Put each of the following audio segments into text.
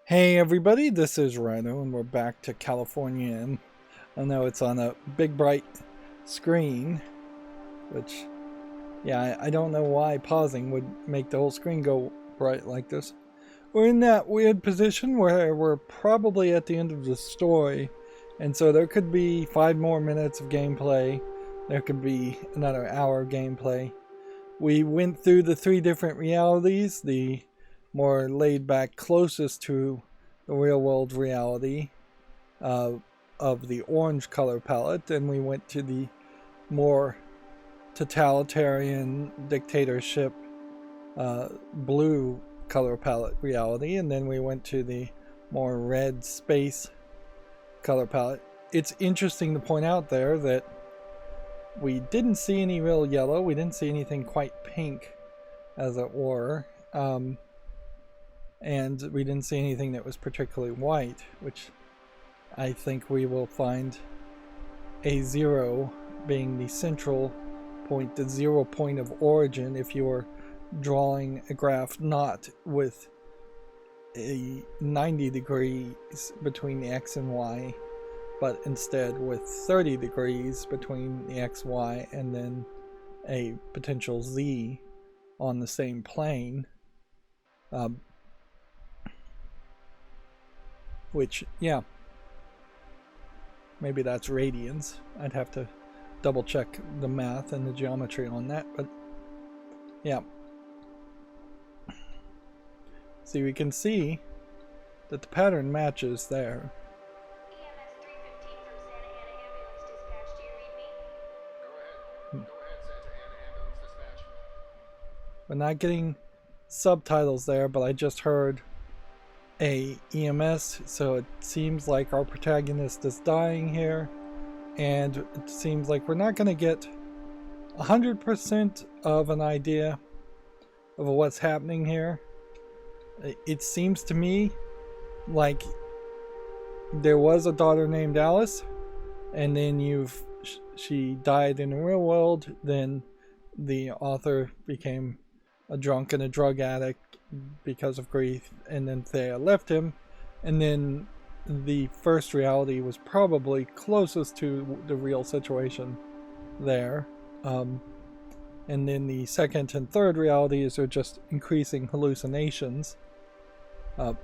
Hey everybody, this is Rydo and we're back to Californium. I know it's on a big bright screen, which, yeah, I don't know why pausing would make the whole screen go bright like this. We're in that weird position where we're probably at the end of the story, and so there could be 5 more minutes of gameplay, there could be another hour of gameplay. We went through the 3 different realities, the more laid back, closest to the real world reality of the orange color palette, and we went to the more totalitarian dictatorship blue color palette reality, and then we went to the more red space color palette. It's interesting to point out there that we didn't see any real yellow, we didn't see anything quite pink, as it were. And we didn't see anything that was particularly white, which I think we will find A0 being the central point, the 0 point of origin, if you were drawing a graph not with a 90 degrees between the x and y, but instead with 30 degrees between the x, y, and then a potential z on the same plane. Which, yeah, maybe that's radians. I'd have to double check the math and the geometry on that, but yeah. See, we can see that the pattern matches there. EMS 315 from Santa Ana Ambulance Dispatch. Do you read me? Go ahead, Santa Ana Ambulance Dispatch. We're not getting subtitles there, but I just heard a EMS, so it seems like our protagonist is dying here, and it seems like we're not going to get 100% of an idea of what's happening here. It seems to me like there was a daughter named Alice, and then she died in the real world, then the author became a drunk and a drug addict because of grief, and then Thea left him, and then the first reality was probably closest to the real situation there, and then the second and third realities are just increasing hallucinations. Now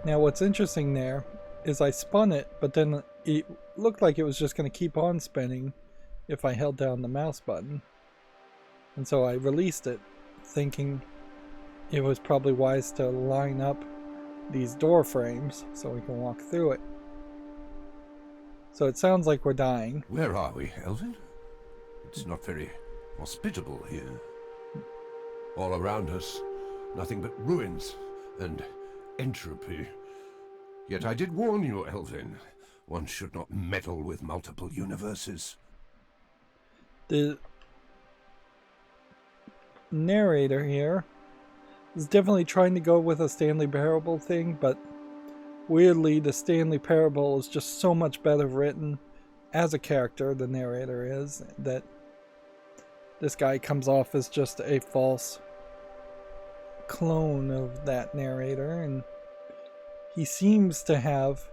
what's interesting there is I spun it, but then it looked like it was just going to keep on spinning if I held down the mouse button. And so I released it, thinking it was probably wise to line up these door frames so we can walk through it. So it sounds like we're dying. Where are we, Elvin? It's not very hospitable here. All around us, nothing but ruins and entropy. Yet I did warn you, Elvin. One should not meddle with multiple universes. The narrator here is definitely trying to go with a Stanley Parable thing, but weirdly the Stanley Parable is just so much better written as a character, the narrator is, that this guy comes off as just a false clone of that narrator, and he seems to have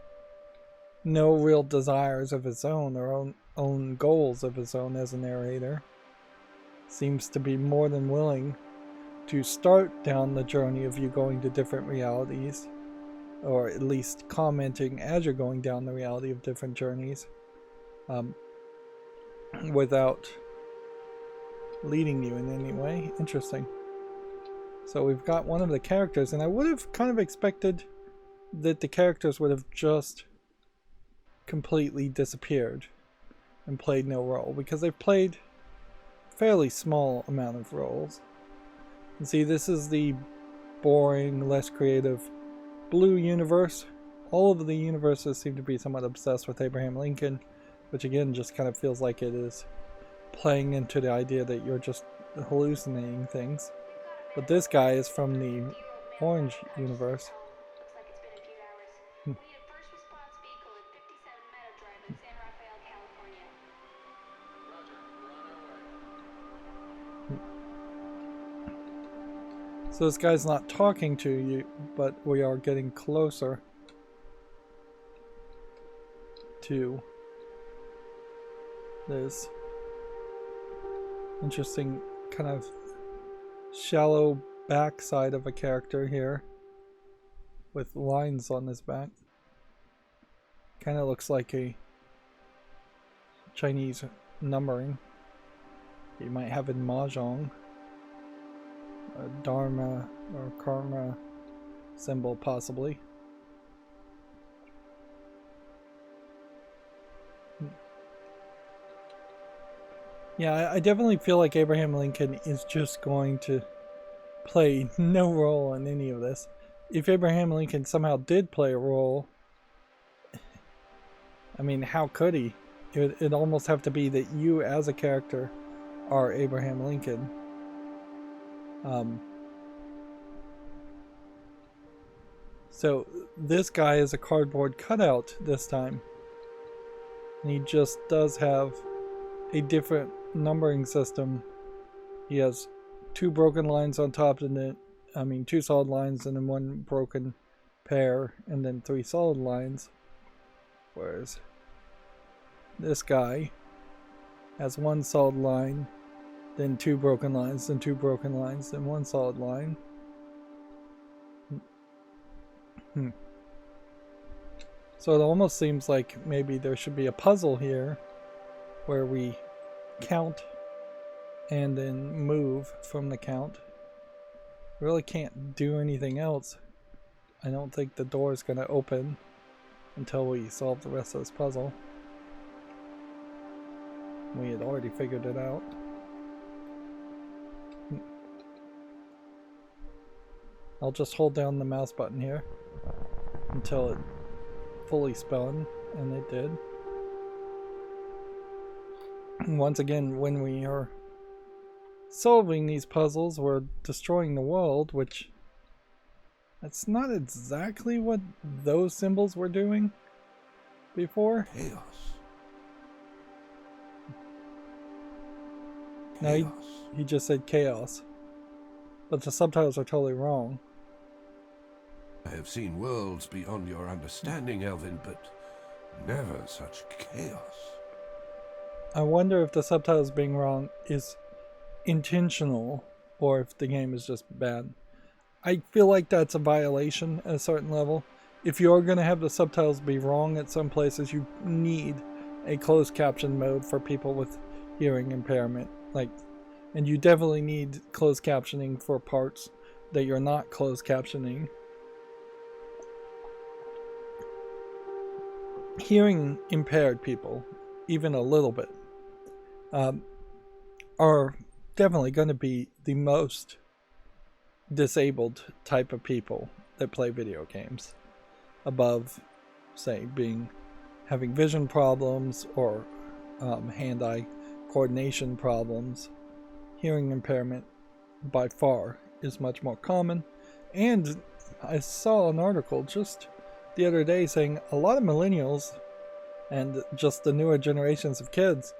no real desires of his own or own goals of his own as a narrator. Seems to be more than willing to start down the journey of you going to different realities, or at least commenting as you're going down the reality of different journeys, without leading you in any way. Interesting. So we've got one of the characters, and I would have kind of expected that the characters would have just completely disappeared and played no role, because they've played fairly small amount of roles. And see, this is the boring, less creative blue universe. All of the universes seem to be somewhat obsessed with Abraham Lincoln, which again just kind of feels like it is playing into the idea that you're just hallucinating things. But this guy is from the orange universe. Looks like it's been a few hours. We need a first response vehicle at 57 Meadow Drive in San Rafael, California. Roger, we're on our way. So this guy's not talking to you, but we are getting closer to this interesting kind of shallow backside of a character here with lines on his back. Kind of looks like a Chinese numbering you might have in Mahjong. A Dharma or Karma symbol, possibly. Yeah, I definitely feel like Abraham Lincoln is just going to play no role in any of this. If Abraham Lincoln somehow did play a role, I mean, how could he? It'd almost have to be that you as a character are Abraham Lincoln. So this guy is a cardboard cutout this time. And he just does have a different numbering system. He has two broken lines on top, and then, I mean, two solid lines and then one broken pair, and then three solid lines. Whereas this guy has one solid line, then two broken lines, then two broken lines, then one solid line. So it almost seems like maybe there should be a puzzle here where we count and then move from the count. Really can't do anything else. I don't think the door is going to open until we solve the rest of this puzzle. We had already figured it out. I'll just hold down the mouse button here until it fully spun, and it did. Once again, when we are solving these puzzles, we're destroying the world, which that's not exactly what those symbols were doing before. Chaos. No, he just said chaos. But the subtitles are totally wrong. I have seen worlds beyond your understanding, Elvin, but never such chaos. I wonder if the subtitles being wrong is intentional or if the game is just bad. I feel like that's a violation at a certain level. If you're going to have the subtitles be wrong at some places, you need a closed caption mode for people with hearing impairment. And you definitely need closed captioning for parts that you're not closed captioning. Hearing impaired people, even a little bit, are definitely going to be the most disabled type of people that play video games, above, say, having vision problems or hand-eye coordination problems. Hearing impairment by far is much more common. And I saw an article just the other day saying a lot of millennials and just the newer generations of kids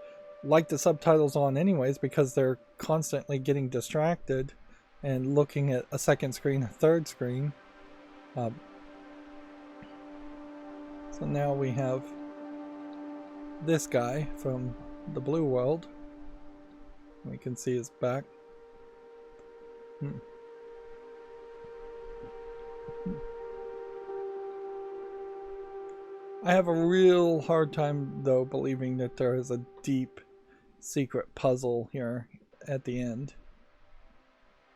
like the subtitles on anyways because they're constantly getting distracted and looking at a second screen, a third screen. So now we have this guy from the blue world. We can see his back. I have a real hard time, though, believing that there is a deep, secret puzzle here at the end.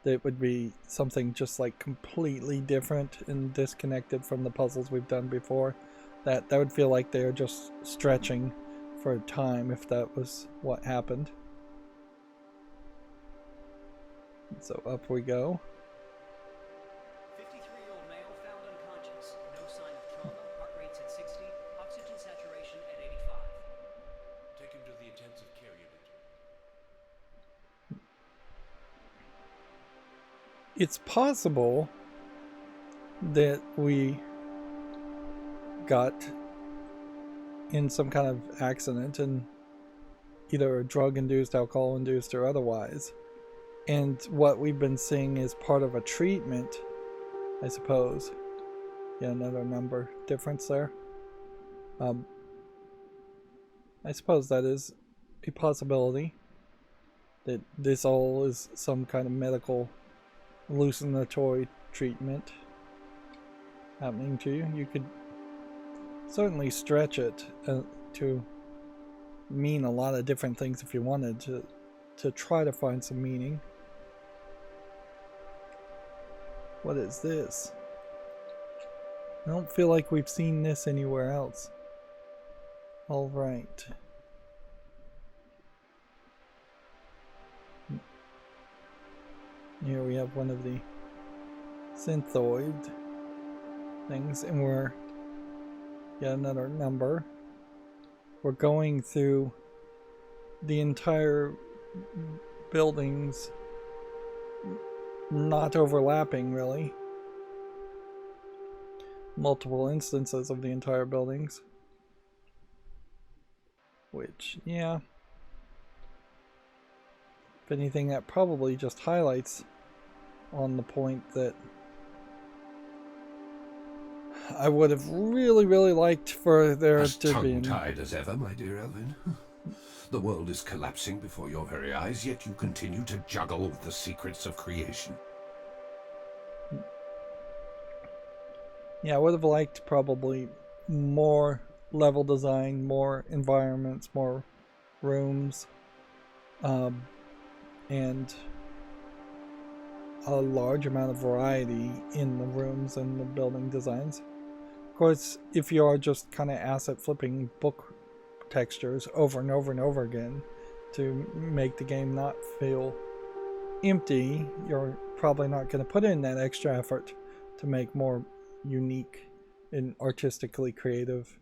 That would be something just like completely different and disconnected from the puzzles we've done before. That would feel like they're just stretching for time if that was what happened. So up we go. 53-year-old male found unconscious. No sign of trauma. Heart rate's at 60. Oxygen saturation at 85. Take him to the intensive care unit. It's possible that we got in some kind of accident, and either drug-induced, alcohol-induced, or otherwise, And what we've been seeing is part of a treatment, I suppose. Yeah, another number difference there. I suppose that is a possibility. That this all is some kind of medical hallucinatory treatment happening to you. You could certainly stretch it to mean a lot of different things if you wanted to try to find some meaning. What is this? I don't feel like we've seen this anywhere else. All right. Here we have one of the synthoid things, and we're yet another number. We're going through the entire buildings, not overlapping really. Multiple instances of the entire buildings. Which, yeah. If anything, that probably just highlights on the point that I would have really, really liked for there As to be. tongue-tied as ever, my dear Elvin. The world is collapsing before your very eyes, yet you continue to juggle with the secrets of creation. Yeah, I would have liked probably more level design, more environments, more rooms, and a large amount of variety in the rooms and the building designs. Of course, if you are just kind of asset flipping book textures over and over and over again to make the game not feel empty, you're probably not going to put in that extra effort to make more unique and artistically creative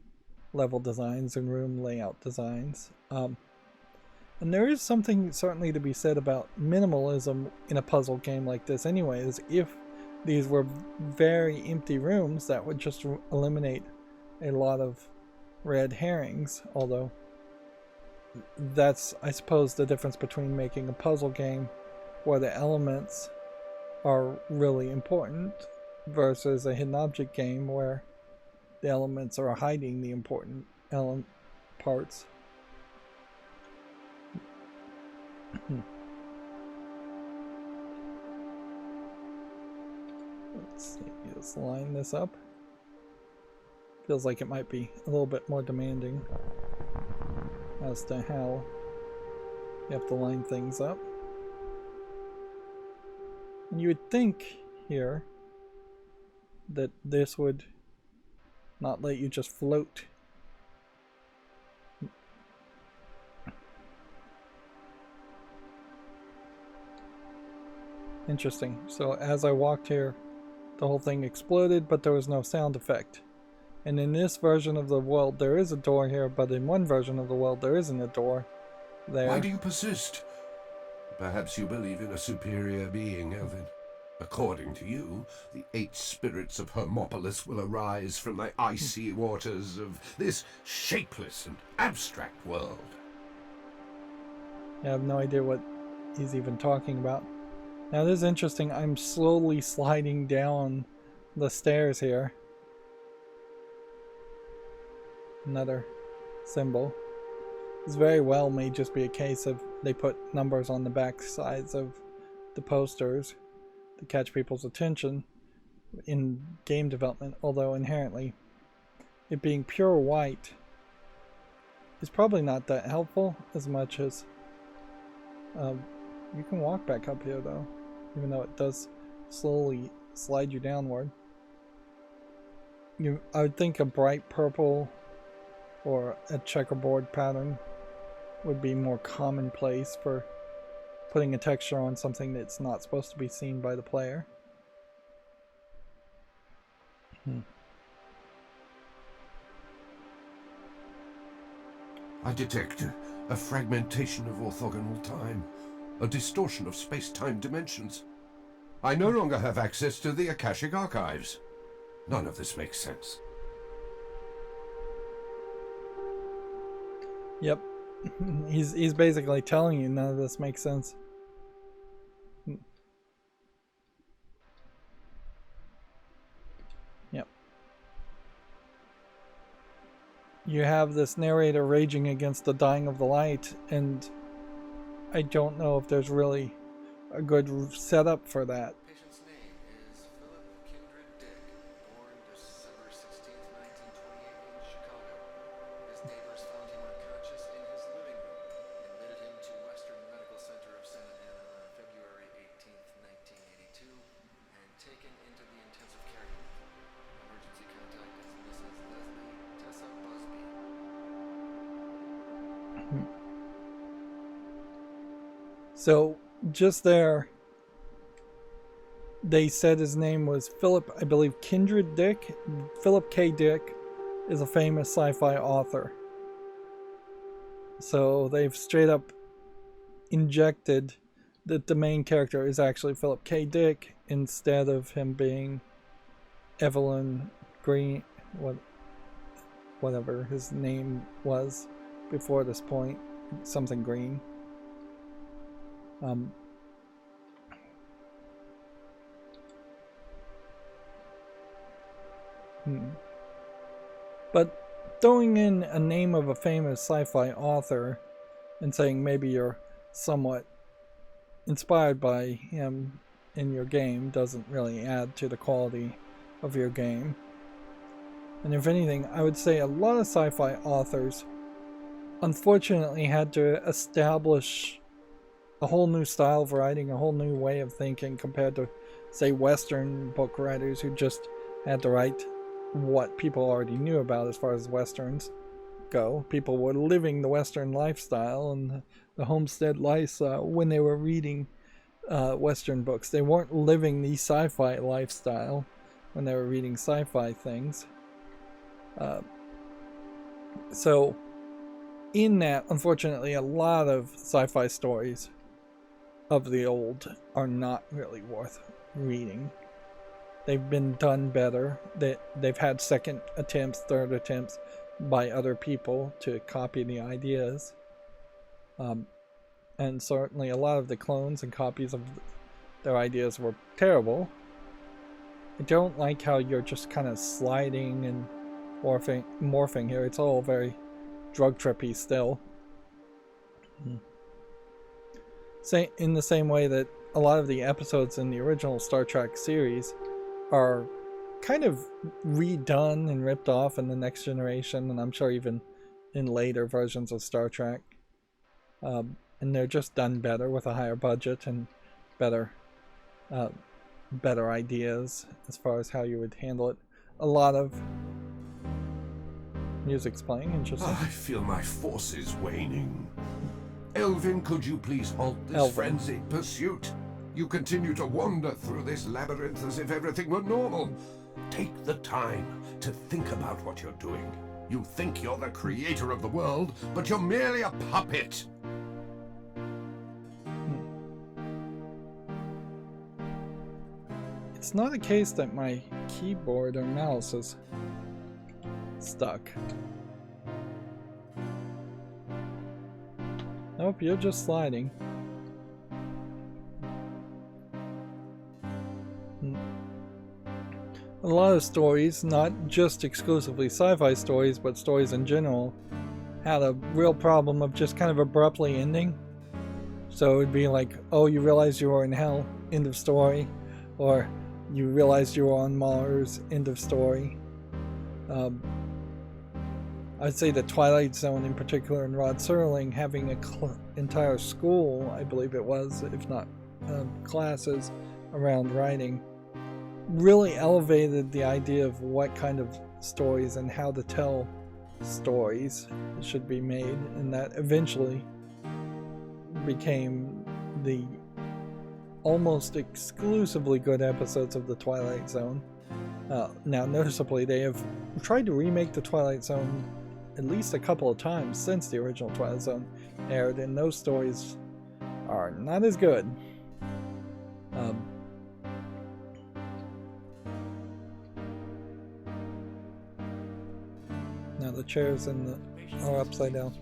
level designs and room layout designs. And there is something certainly to be said about minimalism in a puzzle game like this anyways. If these were very empty rooms, that would just eliminate a lot of red herrings, although that's, I suppose, the difference between making a puzzle game where the elements are really important versus a hidden object game where the elements are hiding the important parts. Let's see, just line this up. Feels like it might be a little bit more demanding as to how you have to line things up. And you would think here that this would not let you just float. Interesting. So as I walked here, the whole thing exploded, but there was no sound effect. And in this version of the world, there is a door here, but in one version of the world, there isn't a door there. Why do you persist? Perhaps you believe in a superior being, Elvin. According to you, the 8 spirits of Hermopolis will arise from the icy waters of this shapeless and abstract world. I have no idea what he's even talking about. Now, this is interesting. I'm slowly sliding down the stairs here. Another symbol. This very well may just be a case of they put numbers on the back sides of the posters to catch people's attention in game development, although inherently it being pure white is probably not that helpful as much as you can walk back up here though, even though it does slowly slide you downward. I would think a bright purple or a checkerboard pattern would be more commonplace for putting a texture on something that's not supposed to be seen by the player. I detect a fragmentation of orthogonal time, a distortion of space-time dimensions. I no longer have access to the Akashic archives. None of this makes sense. Yep. He's basically telling you none of this makes sense. you have this narrator raging against the dying of the light, and I don't know if there's really a good setup for that. Patient's name is Philip Kindred Dick, born December 16th, 1928 in Chicago. His neighbors found him unconscious in his living room, admitted him to Western Medical Center of Santa Ana on February 18th, 1982, and taken into the intensive care unit. Emergency contact is Mrs. Leslie Tessa Busby. So just there, they said his name was Philip, I believe, Kindred Dick. Philip K. Dick is a famous sci-fi author. So they've straight up injected that the main character is actually Philip K. Dick instead of him being Elvin Green, whatever his name was before this point, something Green. But throwing in a name of a famous sci-fi author and saying maybe you're somewhat inspired by him in your game doesn't really add to the quality of your game. And if anything, I would say a lot of sci-fi authors unfortunately had to establish a whole new style of writing, a whole new way of thinking compared to, say, Western book writers who just had to write what people already knew about as far as Westerns go. People were living the Western lifestyle and the homestead lifestyle when they were reading Western books. They weren't living the sci-fi lifestyle when they were reading sci-fi things. So in that, unfortunately, a lot of sci-fi stories of the old are not really worth reading. They've been done better. They've had second attempts, third attempts by other people to copy the ideas. And certainly a lot of the clones and copies of their ideas were terrible. I don't like how you're just kind of sliding and morphing here. It's all very drug trippy still. In the same way that a lot of the episodes in the original Star Trek series are kind of redone and ripped off in the Next Generation, and I'm sure even in later versions of Star Trek. And they're just done better with a higher budget and better ideas as far as how you would handle it. A lot of music's playing, interesting. I feel my forces waning. Elvin, could you please halt this frenzied pursuit? You continue to wander through this labyrinth as if everything were normal. Take the time to think about what you're doing. You think you're the creator of the world, but you're merely a puppet. It's not a case that my keyboard or mouse is stuck. Nope, you're just sliding. A lot of stories, not just exclusively sci-fi stories, but stories in general, had a real problem of just kind of abruptly ending. So it would be like, oh, you realized you were in hell, end of story. Or you realized you were on Mars, end of story. I'd say the Twilight Zone in particular, and Rod Serling having an entire school, I believe it was, if not classes around writing, really elevated the idea of what kind of stories and how to tell stories should be made, and that eventually became the almost exclusively good episodes of the Twilight Zone. Now, noticeably, they have tried to remake the Twilight Zone at least a couple of times since the original Twilight Zone aired, and those stories are not as good. Now the chairs are upside down.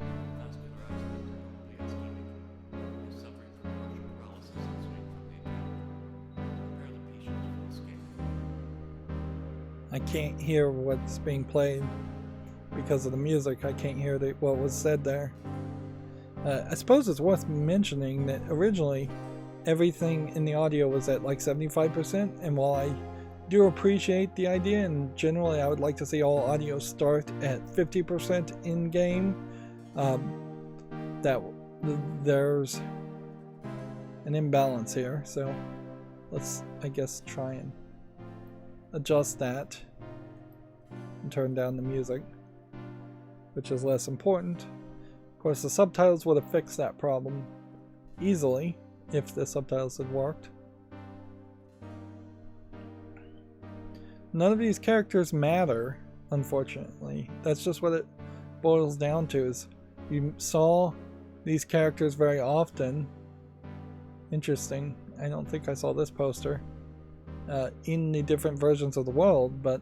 I can't hear what's being played. because of the music. I can't hear what was said there. I suppose it's worth mentioning that originally everything in the audio was at like 75%, and while I do appreciate the idea, and generally I would like to see all audio start at 50% in game, that there's an imbalance here, so let's, I guess, try and adjust that and turn down the music, which is less important. Of course, the subtitles would have fixed that problem easily if the subtitles had worked. None of these characters matter, unfortunately. That's just what it boils down to, is you saw these characters very often. Interesting. I don't think I saw this poster in the different versions of the world, but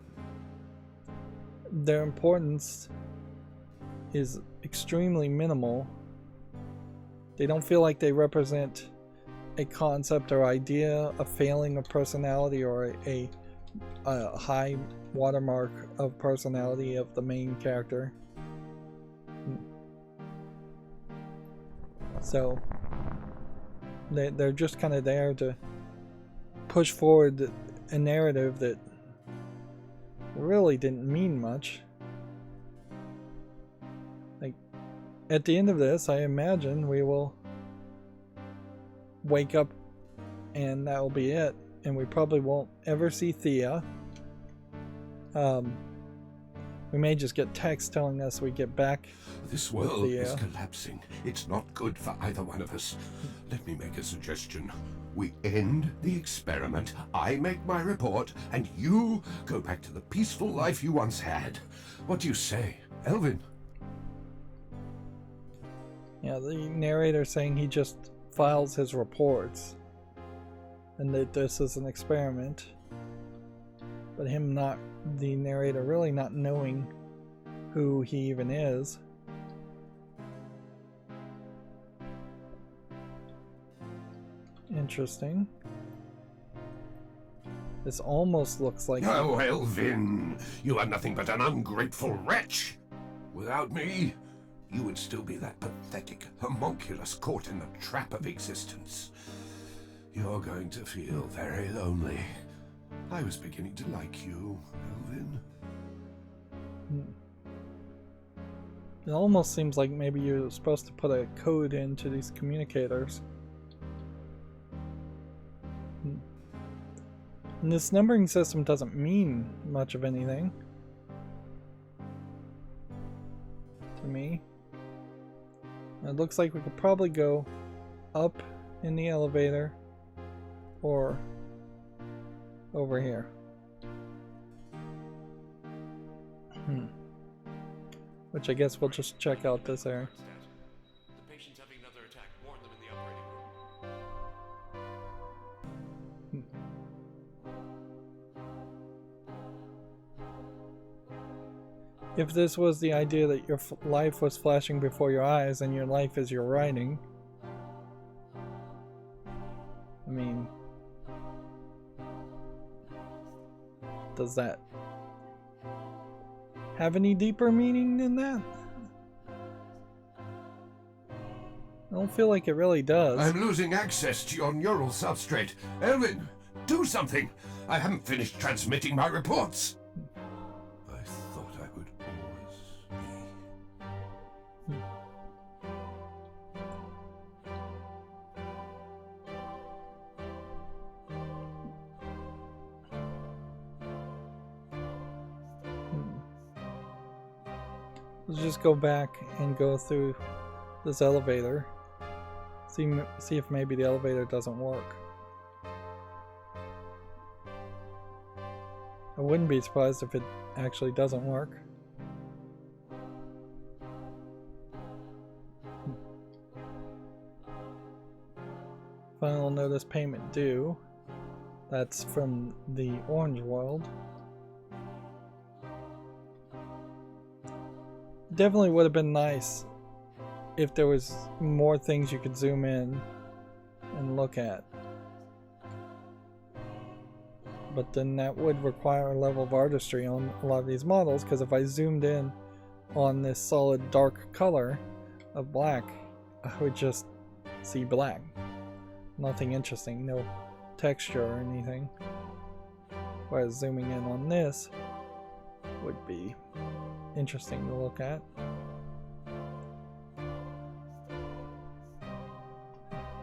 their importance is extremely minimal. They don't feel like they represent a concept or idea, a failing of personality, or a high watermark of personality of the main character. So they're just kind of there to push forward a narrative that really didn't mean much. Like, at the end of this, I imagine we will wake up and that will be it, and we probably won't ever see Thea. We may just get text telling us we get back. This world is collapsing. It's not good for either one of us. Let me make a suggestion. We end the experiment, I make my report, and you go back to the peaceful life you once had. What do you say, Elvin? Yeah, the narrator saying he just files his reports and that this is an experiment, but him not, the narrator really not knowing who he even is. Interesting. This almost looks like... Oh, Elvin! You are nothing but an ungrateful wretch! Without me, you would still be that pathetic homunculus caught in the trap of existence. You're going to feel very lonely. I was beginning to like you, Elvin. It almost seems like maybe you're supposed to put a code into these communicators. And this numbering system doesn't mean much of anything to me. It looks like we could probably go up in the elevator or over here. Which I guess we'll just check out this area. The patient's having another attack. Warn them in the operating room. If this was the idea that your life was flashing before your eyes and your life is your writing, I mean, does that have any deeper meaning than that? I don't feel like it really does. I'm losing access to your neural substrate. Elvin, do something! I haven't finished transmitting my reports! I thought I would always be. Let's just go back and go through this elevator. See if maybe the elevator doesn't work. I wouldn't be surprised if it actually doesn't work. Final notice payment due. That's from the orange world. Definitely would have been nice if there was more things you could zoom in and look at. But then that would require a level of artistry on a lot of these models, because if I zoomed in on this solid dark color of black, I would just see black. Nothing interesting, no texture or anything. Whereas zooming in on this would be interesting to look at.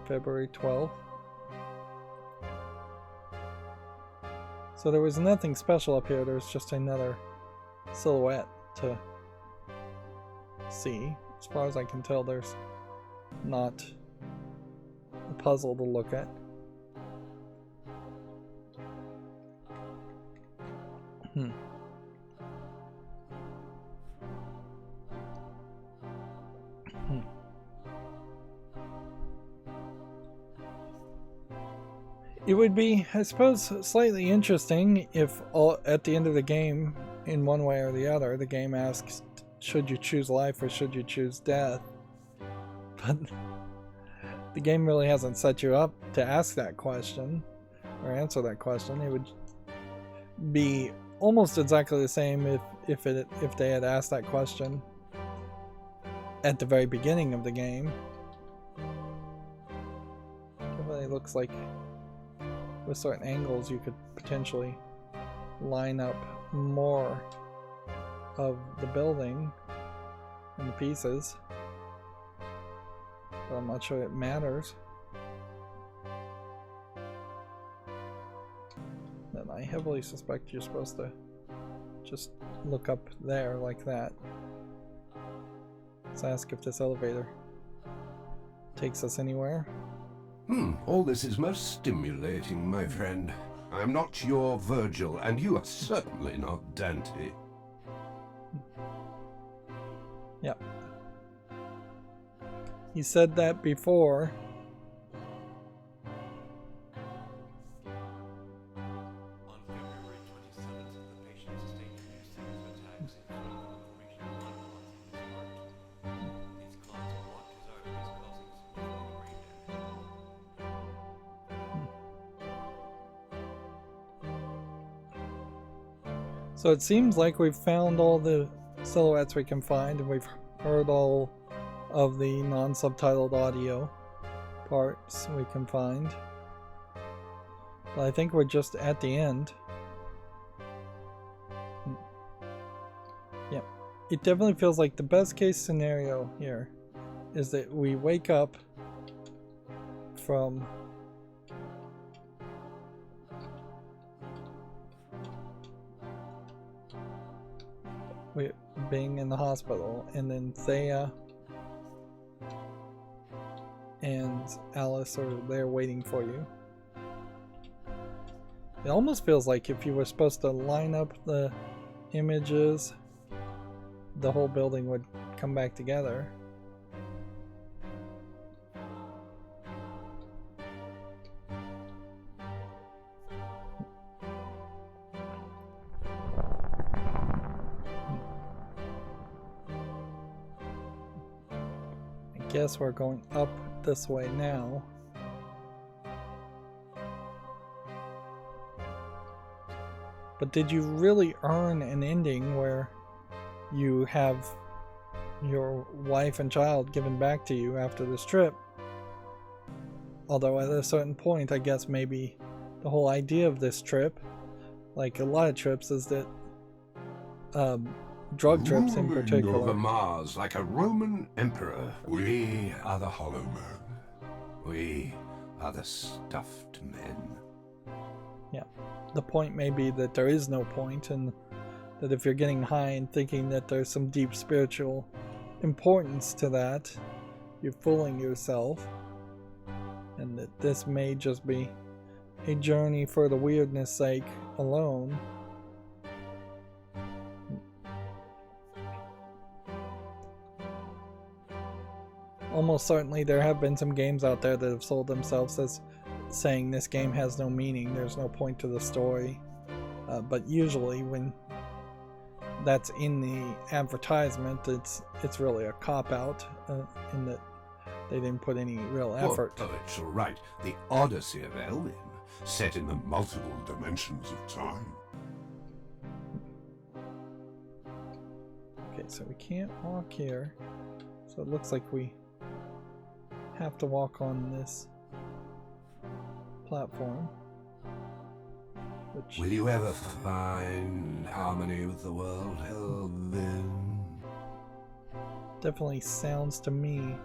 February 12th. So there was nothing special up here, there was just another silhouette to see. As far as I can tell, there's not a puzzle to look at. It would be, I suppose, slightly interesting if at the end of the game, in one way or the other, the game asks, should you choose life or should you choose death? But the game really hasn't set you up to ask that question or answer that question. It would be almost exactly the same if they had asked that question at the very beginning of the game. It really looks like with certain angles you could potentially line up more of the building and the pieces, but I'm not sure it matters. And I heavily suspect you're supposed to just look up there like that. Let's ask if this elevator takes us anywhere. All this is most stimulating, my friend. I'm not your Virgil, and you are certainly not Dante. Yep. He said that before. On February 27th, the patient sustained a new series of attacks in formation of blood clots in his heart. These clots blocked his arteries, causing significant brain damage. So it seems like we've found all the silhouettes we can find, and we've heard all of the non-subtitled audio parts we can find. But I think we're just at the end. Yeah, it definitely feels like the best case scenario here is that we wake up from being in the hospital, and then Thea and Alice are there waiting for you. It almost feels like if you were supposed to line up the images, the whole building would come back together. I guess we're going up this way now. But did you really earn an ending where you have your wife and child given back to you after this trip? Although at a certain point, I guess maybe the whole idea of this trip, like a lot of trips, is that drug trips in Ruling particular. over Mars like a Roman emperor. We are the hollow men. We are the stuffed men. Yeah. The point may be that there is no point, and that if you're getting high and thinking that there's some deep spiritual importance to that, you're fooling yourself. And that this may just be a journey for the weirdness sake alone. Almost certainly there have been some games out there that have sold themselves as saying this game has no meaning, there's no point to the story. But usually when that's in the advertisement, it's really a cop-out in that they didn't put any real effort. Well, poets will write the Odyssey of Elvin, set in the multiple dimensions of time. Okay, Alright, so we can't walk here. So it looks like we have to walk on this platform. Which Will you ever find harmony with the world, Elvin? definitely sounds to me.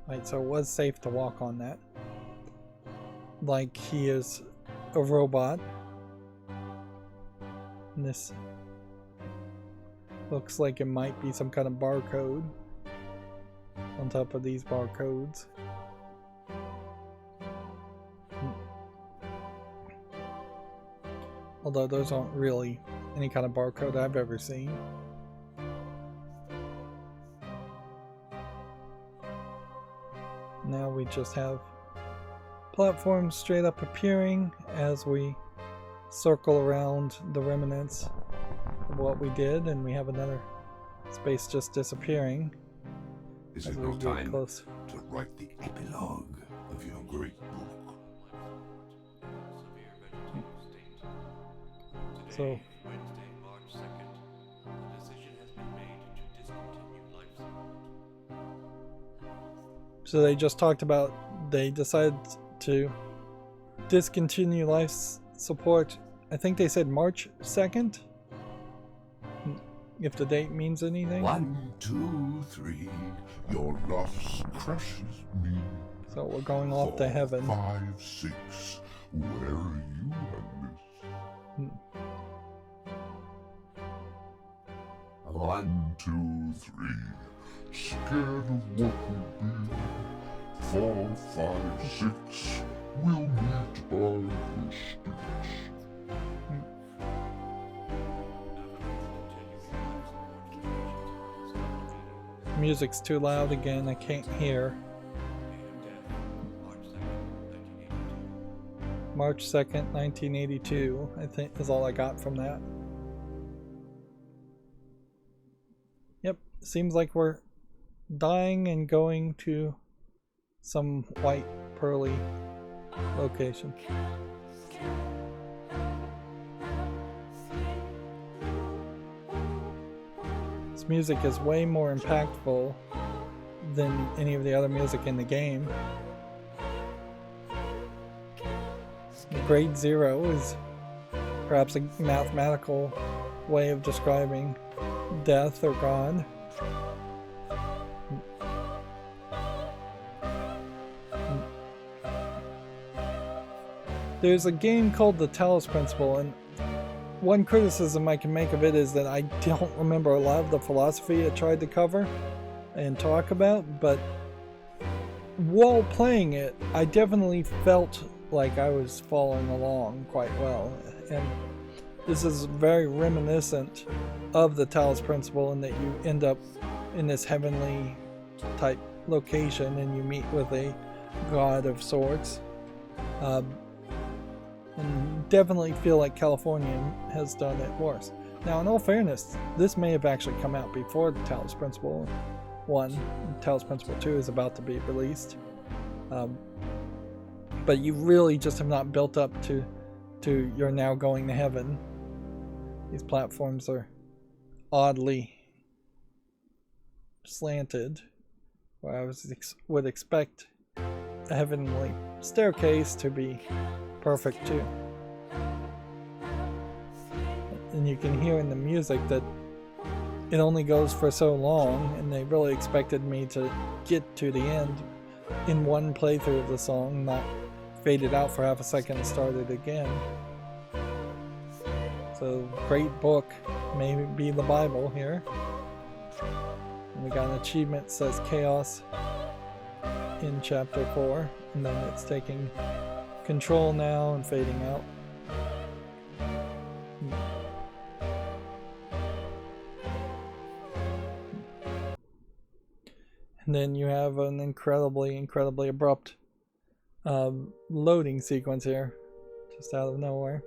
Right, so it was safe to walk on that. Like he is a robot. And this looks like it might be some kind of barcode on top of these barcodes. Although those aren't really any kind of barcode I've ever seen. Now we just have platforms straight up appearing as we circle around the remnants of what we did, and we have another space just disappearing. Is as it we not get time close. to write the epilogue of your great book? So Wednesday, March 2nd, the decision has been made to discontinue life support. So they just talked about they decided to discontinue life support. I think they said March 2nd. If the date means anything. 1, 2, 3, your loss crushes me. So we're going off to 4, heaven. 5, 6, where are you on this? 1, 2, 3, scared of what will be. 4, 5, 6, we'll meet by the streets. Music's too loud again, I can't hear. March 2nd, 1982, I think is all I got from that. Yep, seems like we're dying and going to some white pearly location. This music is way more impactful than any of the other music in the game. Grade 0 is perhaps a mathematical way of describing death or God. There's a game called the Talos Principle, and one criticism I can make of it is that I don't remember a lot of the philosophy it tried to cover and talk about, but while playing it, I definitely felt like I was following along quite well. And this is very reminiscent of the Talos Principle in that you end up in this heavenly type location and you meet with a god of sorts. And definitely feel like Californium has done it worse. Now, in all fairness, this may have actually come out before the Talos Principle 1. Talos Principle 2 is about to be released. But you really just have not built up to you're now going to heaven. These platforms are oddly slanted, where I would expect a heavenly staircase to be perfect too. And you can hear in the music that it only goes for so long, and they really expected me to get to the end in one playthrough of the song, not fade it out for half a second and start it again. So, great book, may be the Bible here. And we got an achievement that says chaos in chapter 4, and then it's taking control now and fading out. And then you have an incredibly abrupt loading sequence here, just out of nowhere.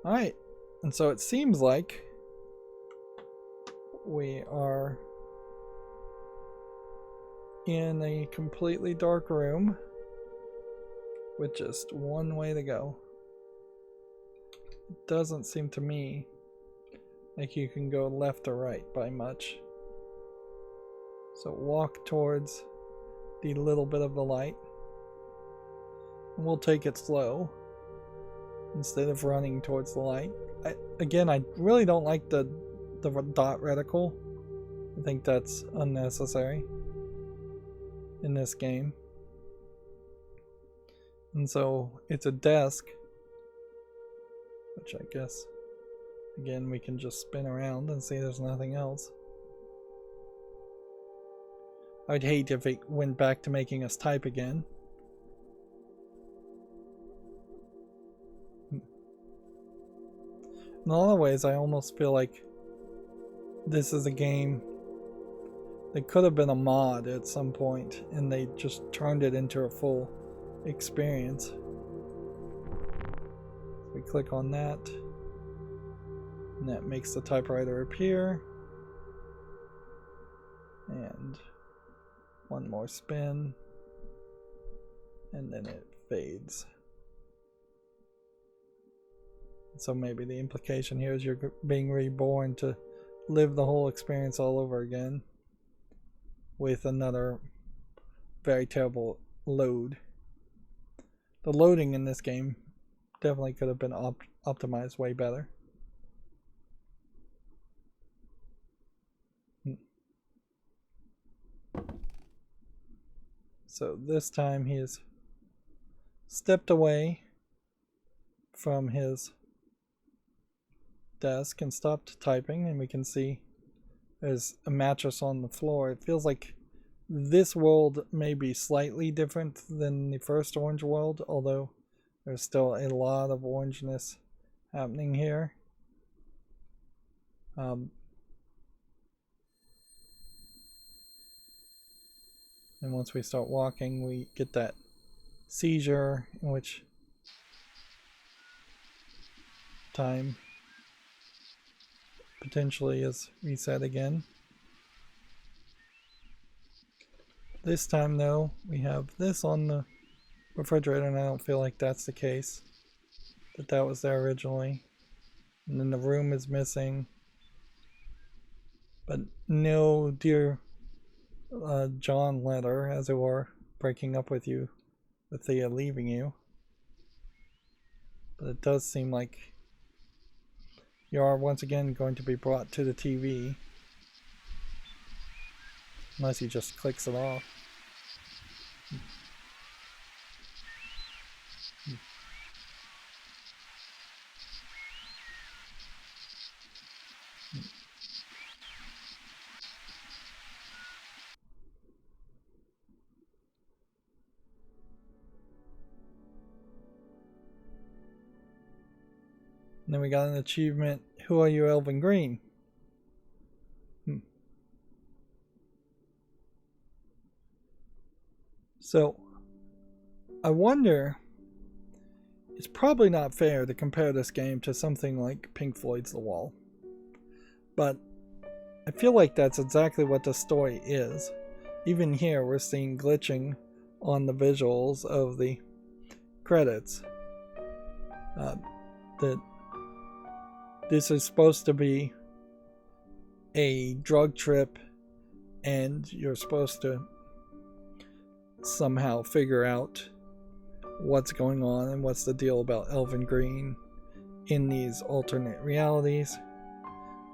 Alright, and so it seems like we are in a completely dark room with just one way to go. It doesn't seem to me like you can go left or right by much. So walk towards the little bit of the light. And we'll take it slow instead of running towards the light. I really don't like the dot reticle. I think that's unnecessary in this game. And so it's a desk, which I guess, again, we can just spin around and see there's nothing else. I'd hate if it went back to making us type again. In a lot of ways, I almost feel like this is a game that could have been a mod at some point, and they just turned it into a full experience. We click on that, and that makes the typewriter appear. And one more spin, and then it fades. So maybe the implication here is you're being reborn to live the whole experience all over again with another very terrible load. The loading in this game definitely could have been optimized way better. So this time he has stepped away from his desk and stopped typing, and we can see there's a mattress on the floor. It feels like this world may be slightly different than the first Orange world, although there's still a lot of orangeness happening here. And once we start walking, we get that seizure, in which time potentially is reset again. This time though, we have this on the refrigerator, and I don't feel like that's the case, that was there originally. And then the room is missing, but no dear John letter, as it were, breaking up with you, with Thea leaving you. But it does seem like you are once again going to be brought to the TV. Unless he just clicks it off. And then we got an achievement. Who are you, Elvin Green? So, I wonder, it's probably not fair to compare this game to something like Pink Floyd's The Wall. But I feel like that's exactly what the story is. Even here, we're seeing glitching on the visuals of the credits. That this is supposed to be a drug trip, and you're supposed to somehow figure out what's going on and what's the deal about Elvin Green in these alternate realities.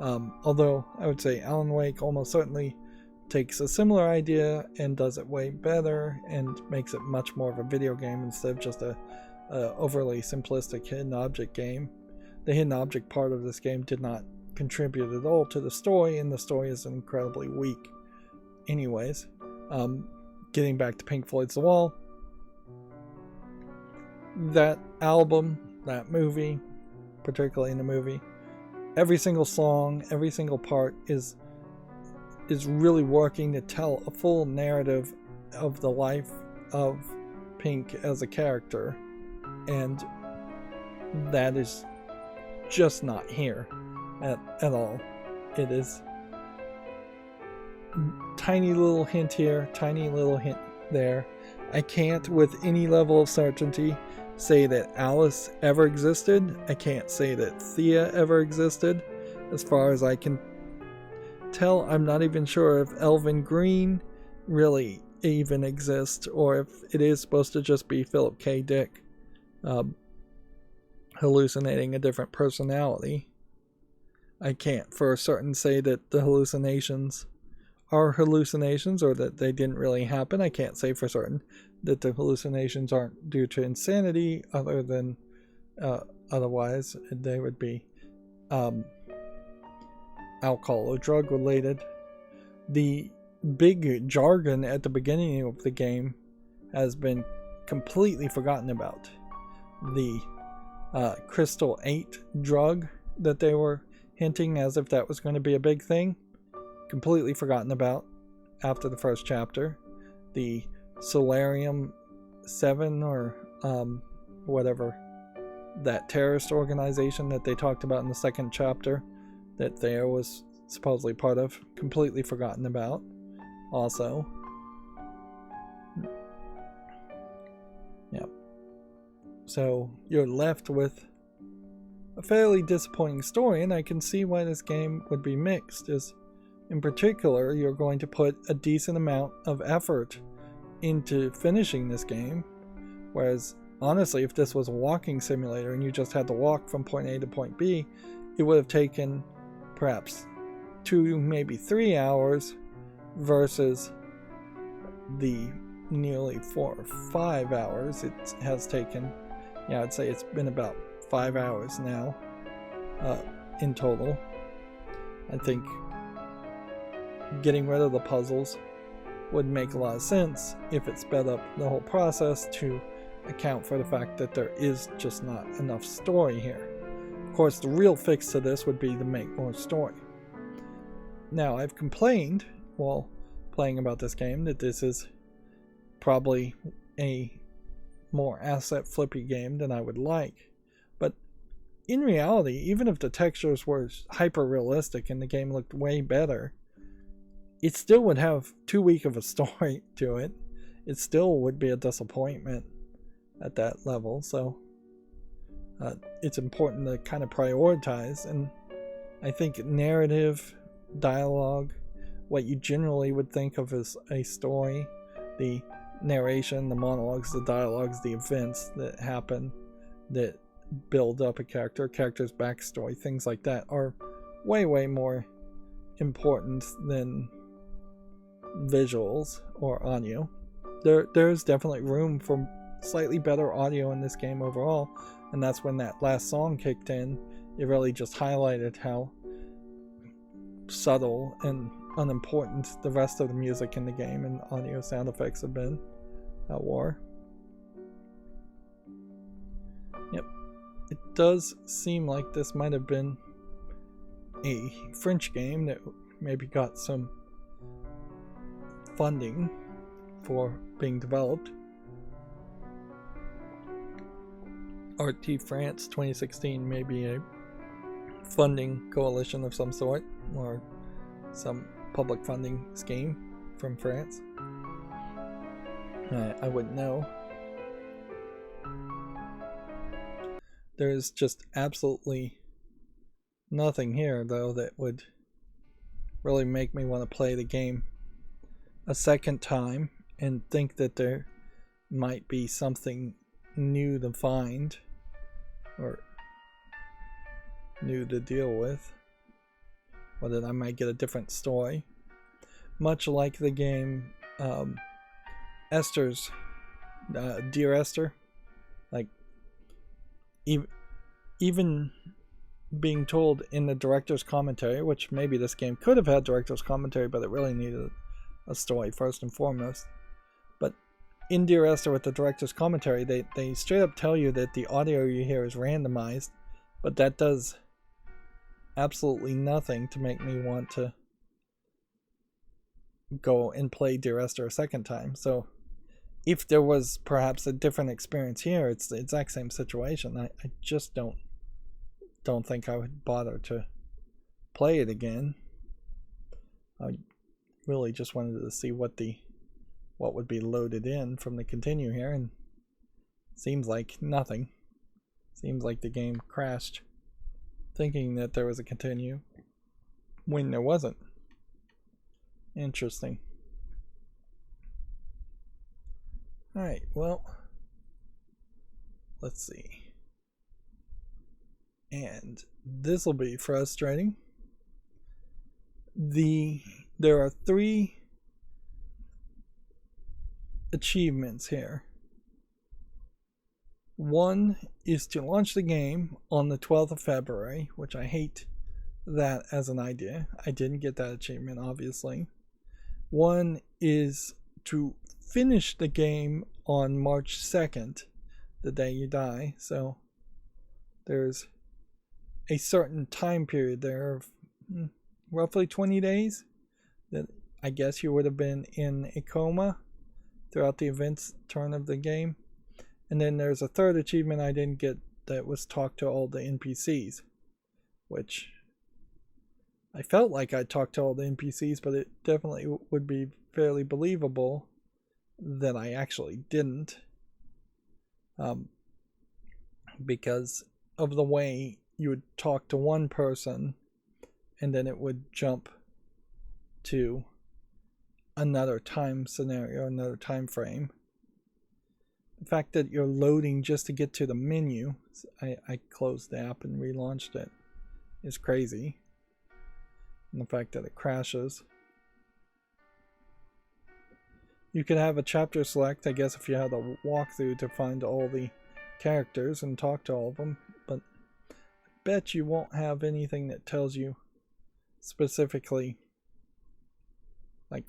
Although I would say Alan Wake almost certainly takes a similar idea and does it way better and makes it much more of a video game instead of just a overly simplistic hidden object game. The hidden object part of this game did not contribute at all to the story, and the story is incredibly weak anyways. Getting back to Pink Floyd's The Wall, that album, that movie, particularly in the movie, every single song, every single part is really working to tell a full narrative of the life of Pink as a character, and that is just not here at all. It is tiny little hint here, tiny little hint there. I can't with any level of certainty say that Alice ever existed. I can't say that Thea ever existed. As far as I can tell, I'm not even sure if Elvin Green really even exists, or if it is supposed to just be Philip K. Dick hallucinating a different personality. I can't for certain say that the hallucinations are hallucinations or that they didn't really happen. I can't say for certain that the hallucinations aren't due to insanity, other than otherwise they would be alcohol or drug related. The big jargon at the beginning of the game has been completely forgotten about. The crystal 8 drug that they were hinting as if that was going to be a big thing, completely forgotten about after the first chapter. The Solarium 7 or whatever, that terrorist organization that they talked about in the second chapter that Thea was supposedly part of, completely forgotten about also. Yep. So you're left with a fairly disappointing story, and I can see why this game would be mixed. Is in particular, you're going to put a decent amount of effort into finishing this game, whereas honestly, if this was a walking simulator and you just had to walk from point A to point B, it would have taken perhaps 2, maybe 3 hours, versus the nearly 4 or 5 hours it has taken. Yeah, I'd say it's been about 5 hours now in total. I think getting rid of the puzzles would make a lot of sense if it sped up the whole process to account for the fact that there is just not enough story here. Of course, the real fix to this would be to make more story. Now, I've complained while playing about this game that this is probably a more asset flippy game than I would like. But in reality, even if the textures were hyper realistic and the game looked way better, it still would have too weak of a story to it. It still would be a disappointment at that level. So it's important to kind of prioritize, and I think narrative, dialogue, what you generally would think of as a story, the narration, the monologues, the dialogues, the events that happen that build up a character's backstory, things like that are way more important than visuals or audio. There's definitely room for slightly better audio in this game overall, and that's when that last song kicked in. It really just highlighted how subtle and unimportant the rest of the music in the game and audio sound effects have been at war. Yep. It does seem like this might have been a French game that maybe got some funding for being developed. ARTE France 2016 may be a funding coalition of some sort, or some public funding scheme from France. I wouldn't know. There's just absolutely nothing here, though, that would really make me want to play the game a second time and think that there might be something new to find or new to deal with, or that I might get a different story, much like the game Esther's Dear Esther. Like even being told in the director's commentary, which maybe this game could have had director's commentary, but it really needed a story first and foremost. But in Dear Esther, with the director's commentary, they straight up tell you that the audio you hear is randomized, but that does absolutely nothing to make me want to go and play Dear Esther a second time. So if there was perhaps a different experience here, it's the exact same situation. I just don't think I would bother to play it again. I really just wanted to see what would be loaded in from the continue here, and seems like nothing. Seems like the game crashed thinking that there was a continue. when there wasn't. Interesting. Alright, well, let's see. And this will be frustrating. There are 3 achievements here. One is to launch the game on the 12th of February, which I hate that as an idea. I didn't get that achievement, obviously. One is to finish the game on March 2nd, the day you die. So there's a certain time period there of roughly 20 days that I guess you would have been in a coma throughout the events turn of the game. And then there's a third achievement I didn't get that was talk to all the NPCs, which I felt like I talked to all the NPCs, but it definitely would be fairly believable that I actually didn't, because of the way you would talk to one person and then it would jump to another time scenario, another time frame. The fact that you're loading just to get to the menu, I closed the app and relaunched it, is crazy. And the fact that it crashes. You could have a chapter select, I guess, if you had a walkthrough to find all the characters and talk to all of them, but I bet you won't have anything that tells you specifically, like,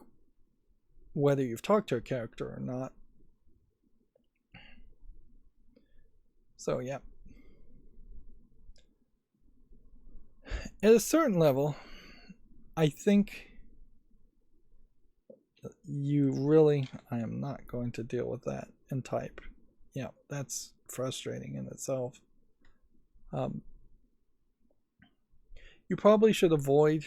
whether you've talked to a character or not. So, yeah. At a certain level, I think I am not going to deal with that and type. Yeah, that's frustrating in itself. You probably should avoid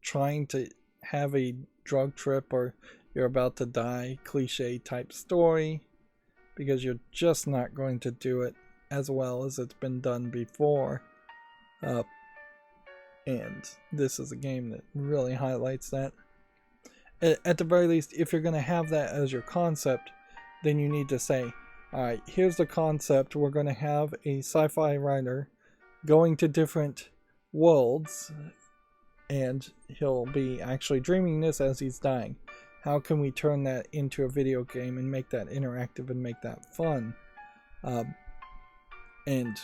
trying to have a drug trip or you're about to die cliche type story, because you're just not going to do it as well as it's been done before. And this is a game that really highlights that. At the very least, if you're going to have that as your concept, then you need to say, alright, here's the concept. We're going to have a sci-fi writer going to different worlds, and he'll be actually dreaming this as he's dying. How can we turn that into a video game and make that interactive and make that fun? And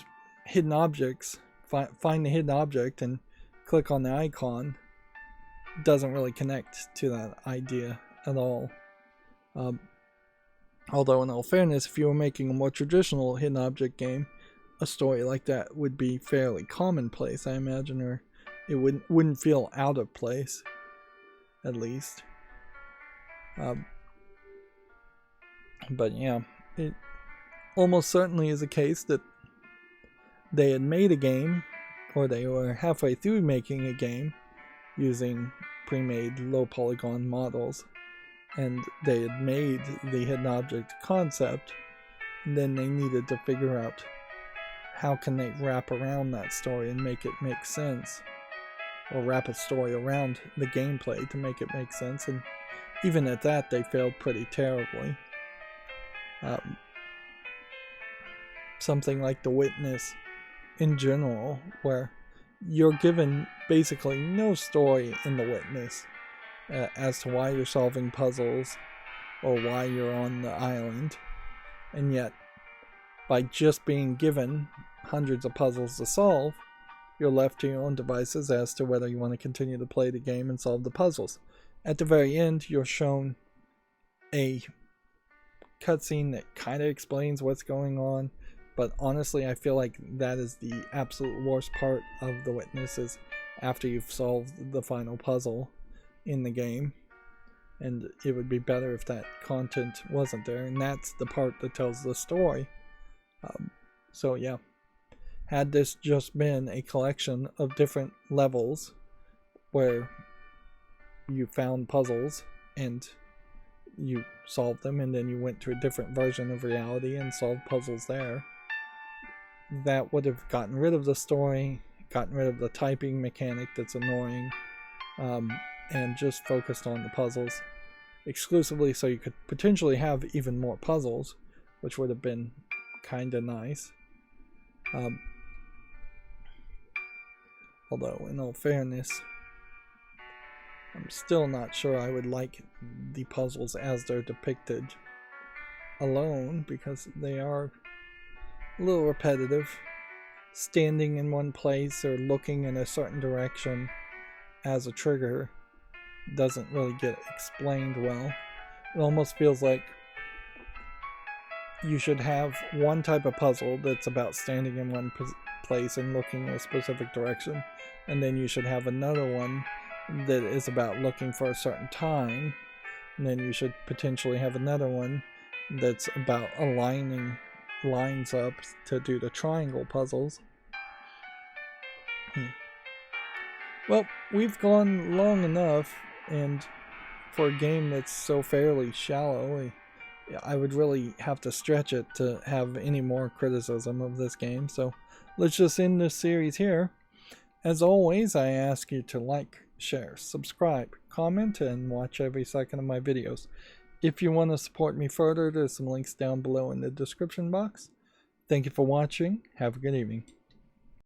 hidden objects, find the hidden object and click on the icon, doesn't really connect to that idea at all. Although in all fairness, if you were making a more traditional hidden object game, a story like that would be fairly commonplace, I imagine, or it wouldn't feel out of place, at least. But yeah, it almost certainly is a case that they had made a game, or they were halfway through making a game using pre-made low polygon models, and they had made the hidden object concept, and then they needed to figure out how can they wrap around that story and make it make sense, or wrap a story around the gameplay to make it make sense, and even at that they failed pretty terribly. Something like The Witness in general, where you're given basically no story in The Witness as to why you're solving puzzles or why you're on the island, and yet by just being given hundreds of puzzles to solve, you're left to your own devices as to whether you want to continue to play the game and solve the puzzles. At the very end, you're shown a cutscene that kind of explains what's going on, but honestly I feel like that is the absolute worst part of The Witness, is after you've solved the final puzzle in the game, and it would be better if that content wasn't there, and that's the part that tells the story. So yeah, had this just been a collection of different levels where you found puzzles and you solved them, and then you went to a different version of reality and solved puzzles there, that would have gotten rid of the story, gotten rid of the typing mechanic that's annoying, and just focused on the puzzles exclusively, so you could potentially have even more puzzles, which would have been kind of nice. Although, in all fairness, I'm still not sure I would like the puzzles as they're depicted alone, because they are a little repetitive. Standing in one place or looking in a certain direction as a trigger doesn't really get explained well. It almost feels like you should have one type of puzzle that's about standing in one place and looking in a specific direction, and then you should have another one that is about looking for a certain time, and then you should potentially have another one that's about aligning lines up to do the triangle puzzles. Well, we've gone long enough, and for a game that's so fairly shallow, I would really have to stretch it to have any more criticism of this game, so let's just end this series here. As always, I ask you to like, share, subscribe, comment, and watch every second of my videos. If you want to support me further, there's some links down below in the description box. Thank you for watching. Have a good evening.